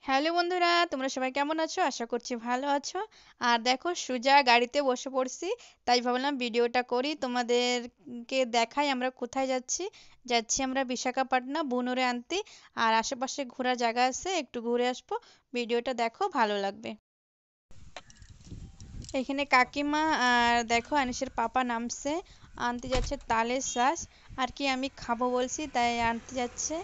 Hello বন্ধুরা, তোমরা সবাই কেমন আছো? আশা করছি ভালো আছো। আর দেখো সোজা গাড়িতে বসে পড়ছি। তাই ভাবলাম ভিডিওটা করি, তোমাদেরকে দেখাই আমরা কোথায় যাচ্ছি। যাচ্ছি আমরা বিশাখাপাট্টনা বুনুরে আনতে। আর আশেপাশে ঘোরার জায়গা আছে, একটু ঘুরে আসবো। ভিডিওটা দেখো, ভালো লাগবে। এখানে কাকিমা আর দেখো আনিসের পাপা নামছে, আনতে যাচ্ছে তালের শ্বাস। আর কি আমি খাবো বলছি তাই আনতে যাচ্ছে।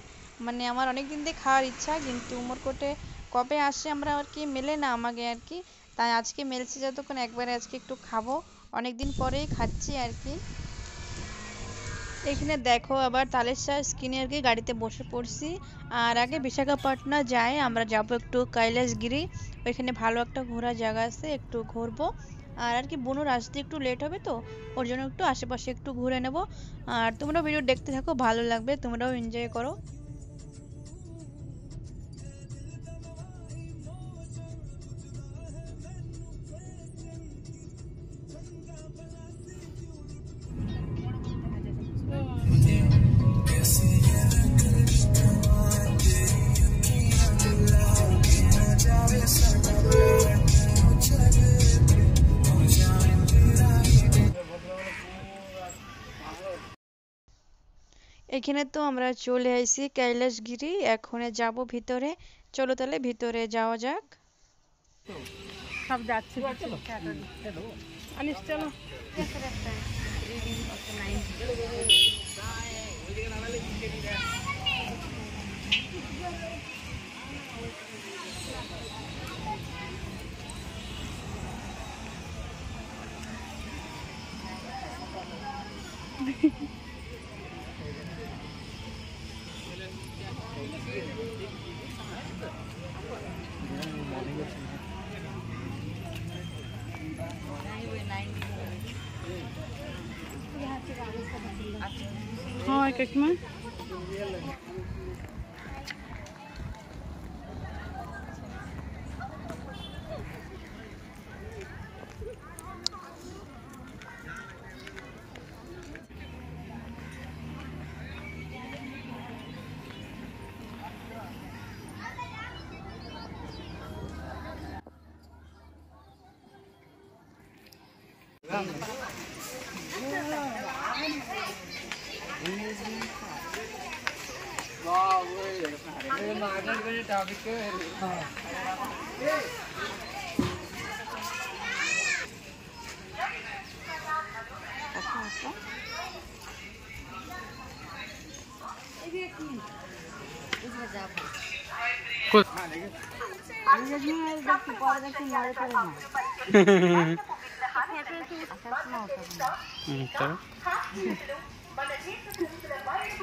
মানে আমার অনেক দিন দিয়ে খাওয়ার ইচ্ছা, কিন্তু উমরকোটে কবে আসে আমরা আর কি মেলে না আমাকে আর কি। তাই আজকে মেলছে যতক্ষণ একবারে আজকে একটু খাবো। অনেক দিন পরেই খাচ্ছি আর কি। এখানে দেখো আবার তালের শ্বাস কিনে আর কি গাড়িতে বসে পড়ছি। আর আগে বিশাখাপট্টনা যাই, আমরা যাব একটু কৈলাসগিরি। ওইখানে ভালো একটা ঘোরার জায়গা আছে, একটু ঘুরবো। আর আর কি বোনুর আসতে একটু লেট হবে তো, ওর জন্য একটু আশেপাশে একটু ঘুরে নেব। আর তোমরাও ভিডিও দেখতে থাকো, ভালো লাগবে, তোমরাও এনজয় করো। এখানে তো আমরা চলে আইছি কৈলাসগিরি, এখন যাব ভিতরে। চলো তাহলে ভিতরে যাওয়া যাক। সব যাচ্ছে আনিস চলো। हाँ काकीमा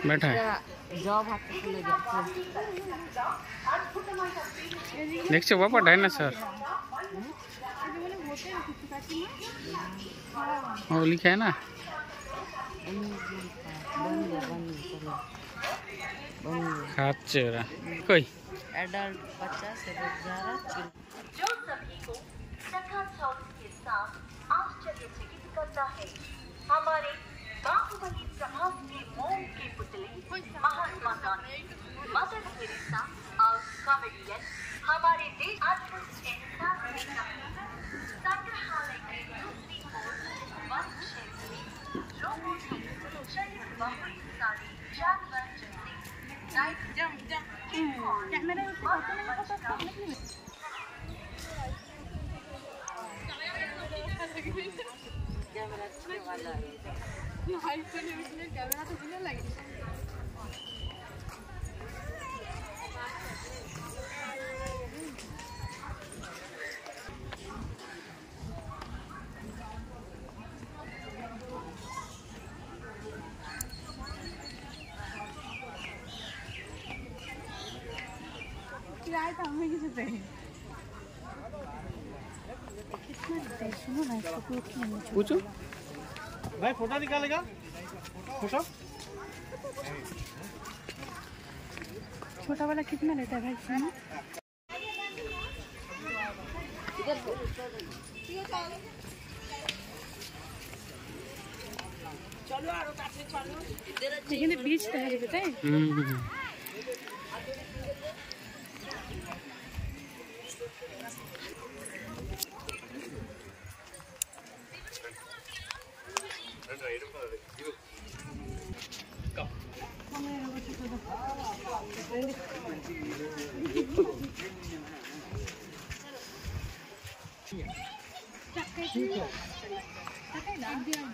बैठा है देखो बापा डायनासोर वो लिखा है ना खाचे कोई एडल्ट बच्चा से जो सभी को सखा साउंड के साथ आश्चर्यचकित करता है। हमारे बाहुबली प्रभाव के मोम के पुतले महात्मा गांधी, मदर टेरेसा और कॉमेडियन हमारे देश आजकल संग्रहालय की दूसरी ओर वन क्षेत्र में लोगों की शरीर बहुत सारी जानवर जैसे कैमरा वाला कैमरा तो दिले लगे किराया तो हमें किसे चाहिए पूछो भाई फोटो निकालेगा फोटो छोटा वाला कितना लेता है भाई सुनो चलो आरो काছে চলো এখানে বীজটা আছে बताए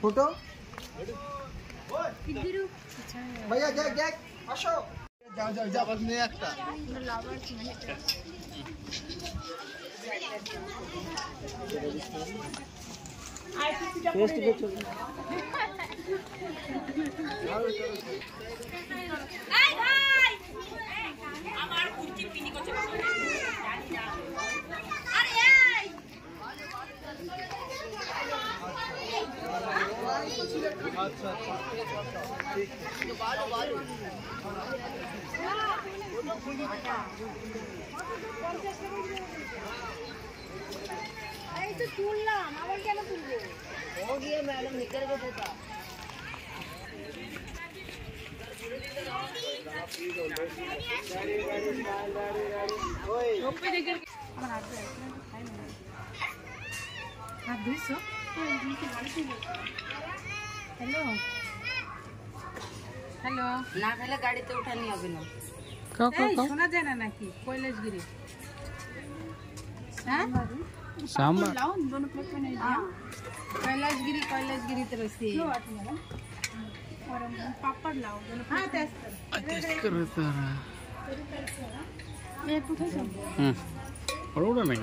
फोटो भैया जैक जैक আসো যাও যাও যাও বস নিয়ে একটা টেস্ট দেখো এই ভাই আমার কুচি পিনি করছে আরে এই আচ্ছা আচ্ছা ঠিক আছে বারো বারো এই তো তুললাম আবার কেন তুলবো ও গিয়ে ম্যাডাম নিকল के देता ओए ओपे देकर আমার হাত ধরে খাই না হাত ধুইছো हेलो हेलो ना খেলে গাড়িতে উঠানি হবে না এই শোনা যায় না নাকি কৈলাসগিরি হ্যাঁ सांभर लाओ दोनों प्लेट में नहीं दिया कैलाशगिरी तरफ से लो आती है और पापड़ लाओ दोनों हां टेस्ट कर रहा है मैं पूछो और उड़ा नहीं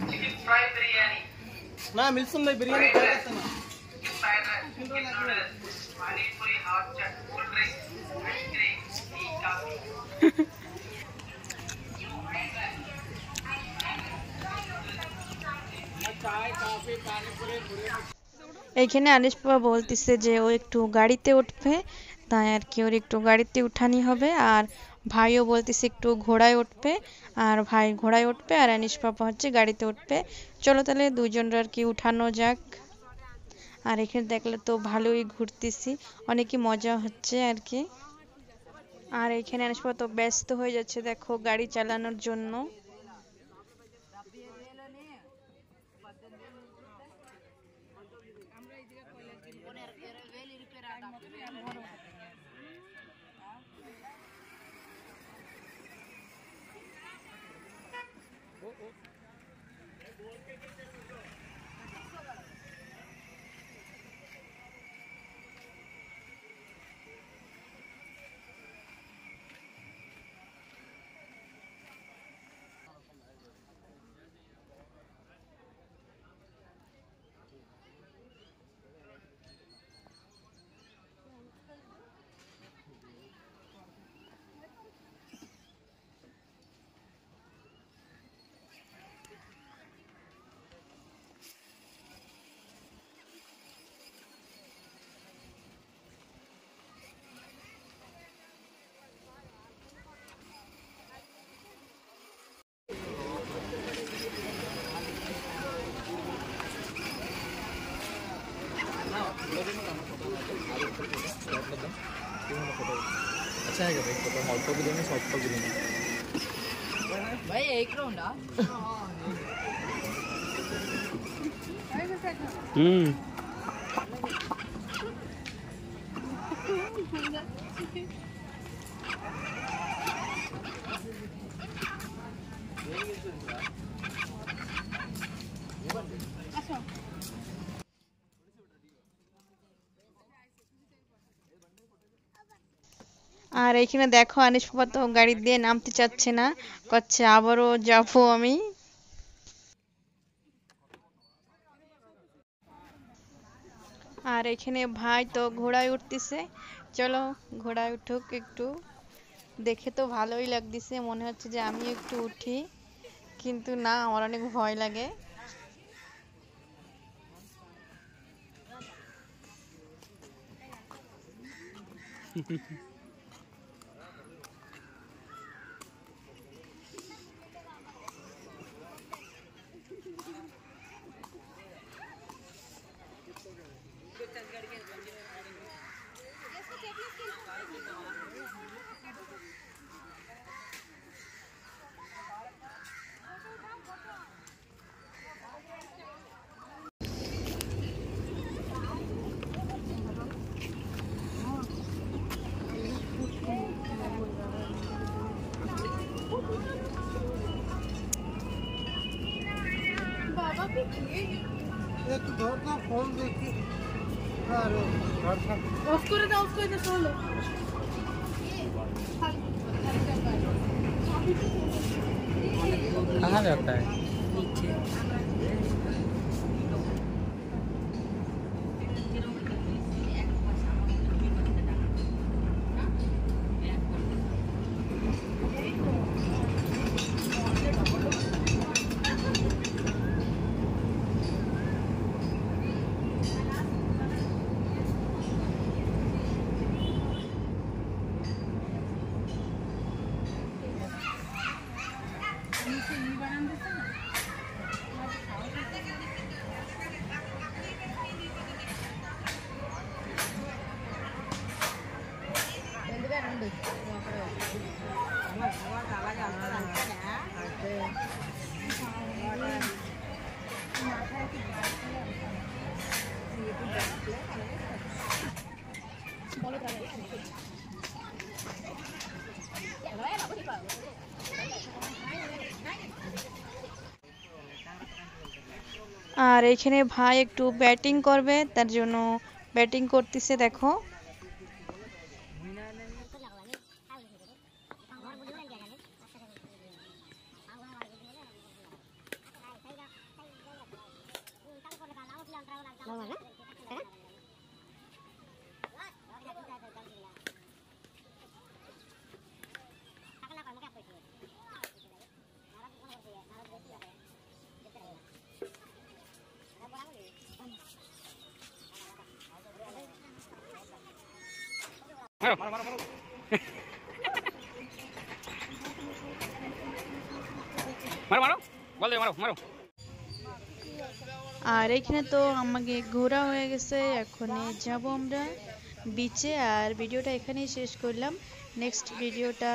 चिकन फ्राई बिरयानी ना मिलसम नहीं बिरयानी क्या करते ना fried rice noodles pani puri hot chaat cold drink ice cream tea coffee এইখানে আনিস বাবা বলতেছে যে ও একটু গাড়িতে উঠবে তাই আর কি ওর একটু গাড়িতে উঠানি হবে আর ভাইও বলতেছে একটু ঘোড়ায় উঠবে আর ভাই ঘোড়ায় উঠবে আর আনিস বাবা হচ্ছে গাড়িতে উঠবে চলো তাহলে দুজনের আর কি উঠানো যাক আর এখানে দেখলে তো ভালোই ঘুরতেছি অনেকই মজা হচ্ছে আর কি আর এখানে আনিস বাবা তো ব্যস্ত হয়ে যাচ্ছে দেখো গাড়ি চালানোর জন্য अच्छा है भाई फोटो हॉट को भी देंगे सॉफ्ट को भी देंगे भाई एक राउंड আর এইখানে দেখো আনিস বাবা তো গাড়ি দিয়ে নামতে চাচ্ছে না কচ্ছে আবারও যাবো আমি আর এখানে ভাই তো ঘোড়ায় উঠতেছে চলো ঘোড়ায় উঠুক একটু দেখে তো ভালোই লাগতেছে মনে হচ্ছে যে আমি একটু উঠি কিন্তু না আমার অনেক ভয় লাগে একটু ধর না ফোন দেখি আরে অফ করে দাও চলো कहाँ जाता है? नीचे আর এখানে ভাই একটু ব্যাটিং করবে, তার জন্য ব্যাটিং করতেছে দেখো। मारो मारो मारो मारो मारो বল দে মারো মারো। আর এখানে তো আমাকে ঘোরা হয়ে গেছে, এখন যাব আমরা বিচে। আর ভিডিওটা এখানেই শেষ করলাম, নেক্সট ভিডিওটা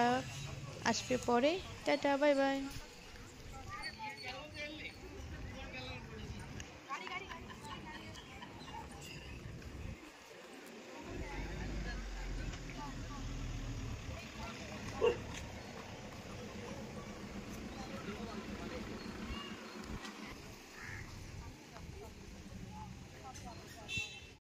আসবে পরে। Tata, bye bye.